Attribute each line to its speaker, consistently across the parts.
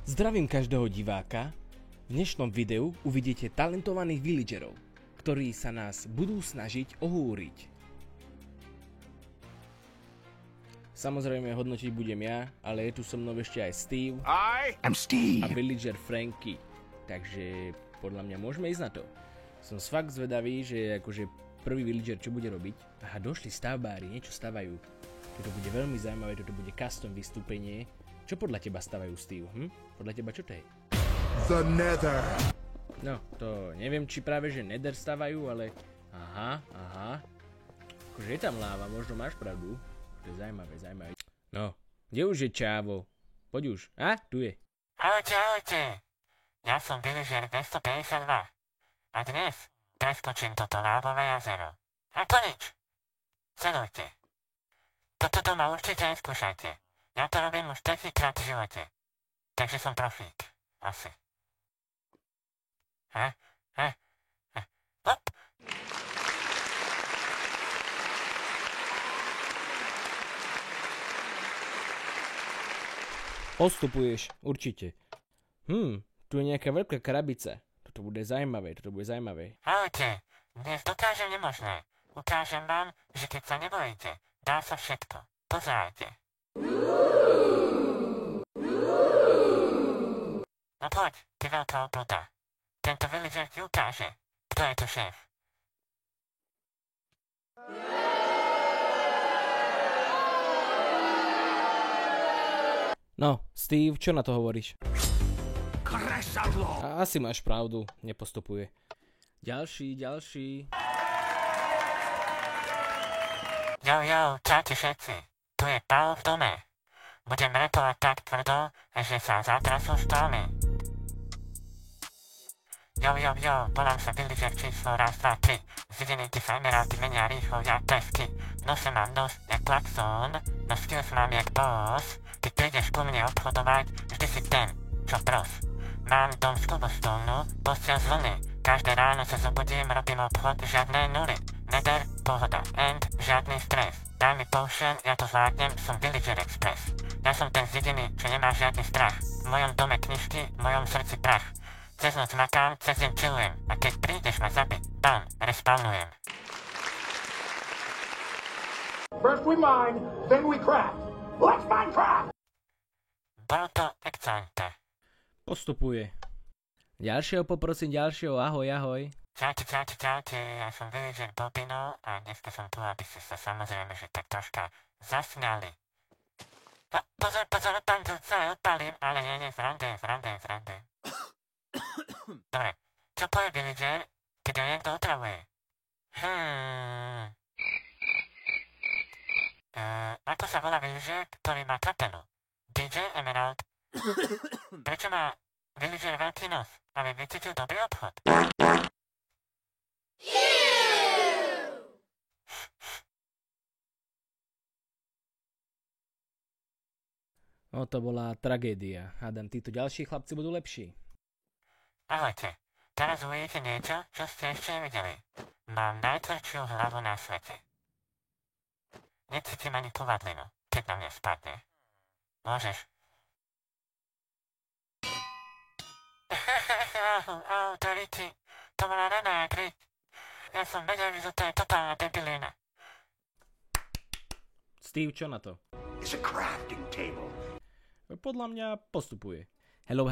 Speaker 1: Zdravím každého diváka. V dnešnom videu uvidíte talentovaných villagerov, ktorí sa nás budú snažiť ohúriť. Samozrejme hodnotiť budem ja, ale je tu so mnou ešte aj Steve. A villager Franky. Takže podľa mňa môžeme ísť na to. Som fakt zvedavý, že akože prvý villager čo bude robiť. Aha, došli stavbári, niečo stavajú. Toto bude veľmi zaujímavé, toto bude custom vystúpenie. Čo podľa teba stavajú, Steve? Podľa teba čo to je?
Speaker 2: The Nether.
Speaker 1: No, to neviem, či práve že Nether stavajú, ale... Aha. Akože je tam láva, možno máš pravdu. To je zaujímavé. No, kde už je Čávo? Poď už. Tu je.
Speaker 3: Ahojte. Ja som villager 252. A dnes preskočím toto lávové jazero. A to nič. Sledujte. Toto doma určite neskúšajte. Ja to robím už 3-krát v živote. Takže som profík. Asi. Hop.
Speaker 1: Postupuješ, určite. Tu je nejaká veľká krabica. Toto bude zaujímavé.
Speaker 3: Ahojte. Dnes dokážem nemožné. Ukážem vám, že keď sa nebojíte, dá sa všetko. Pozerajte. No poď, ty veľká obluda. Tento villager ti ukáže, kto je tu šéf.
Speaker 1: No, Steve, čo na to hovoríš?
Speaker 2: Kresadlo.
Speaker 1: Asi máš pravdu, nepostupuje. Ďalší.
Speaker 3: Jo, čaute všetci. Tu je Paul v dome. Budem rapovať tak tvrdo, že sa zatrasú stromy. Jo, volám sa villager číslo 1, 2, 3. Zidiny ty sa emeraldy menia rýchlo jak tesky. V nose mám nos jak klaxon, no skills mám jak boss. Keď prídeš ku mne obchodovať, vždy si ten, čo pros. Mám dom z cobblestone, postiel z vlny. Každé ráno sa zobudím, robím obchod, žiadne nuly. Nether, pohoda, end, žiadny stres. Daj mi potion, ja to zvládnem, som Villager Express. Ja som ten z dediny, čo nemá žiadny strach. V mojom dome knižky, v mojom srdci prach. Cez noc makám, cez deň chillujem. A keď prídeš ma zabiť, bam, respawnujem.
Speaker 2: First we mine, then we craft. Let's Minecraft.
Speaker 3: Bolo to excelente.
Speaker 1: Postupuje. Poprosím ďalšieho, ahoj.
Speaker 3: Čaute, ja som villager Bobino a dneska som tu, aby ste sa samozrejme, že tak troška zasmiali. Pozor, pán sa odpalím, ale nie, srande. Dobre, čo povie villager, keď ho niekto otravuje? Ako sa volá villager, ktorý má kapelu? DJ Emerald. Prečo má villager veľký nos, aby vycítil dobrý obchod?
Speaker 1: No to bola tragédia. Hádam, títo ďalší chlapci budú lepší.
Speaker 3: Ahojte, teraz uvidíte niečo, čo ste ešte nevideli. Mám najtvrdšiu hlavu na svete. Necítim ani povadlinu, keď na mňa spadne. Môžeš. To líči. To bola raná kryť. Ja som vedel, že to je totálna debilina.
Speaker 1: Steve, čo na to?
Speaker 2: It's a crafting table.
Speaker 1: Podľa mňa postupuje. Hello.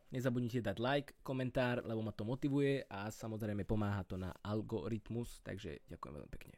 Speaker 1: Nezabudnite dať like, komentár, lebo ma to motivuje a samozrejme pomáha to na algoritmus, takže ďakujem veľmi pekne.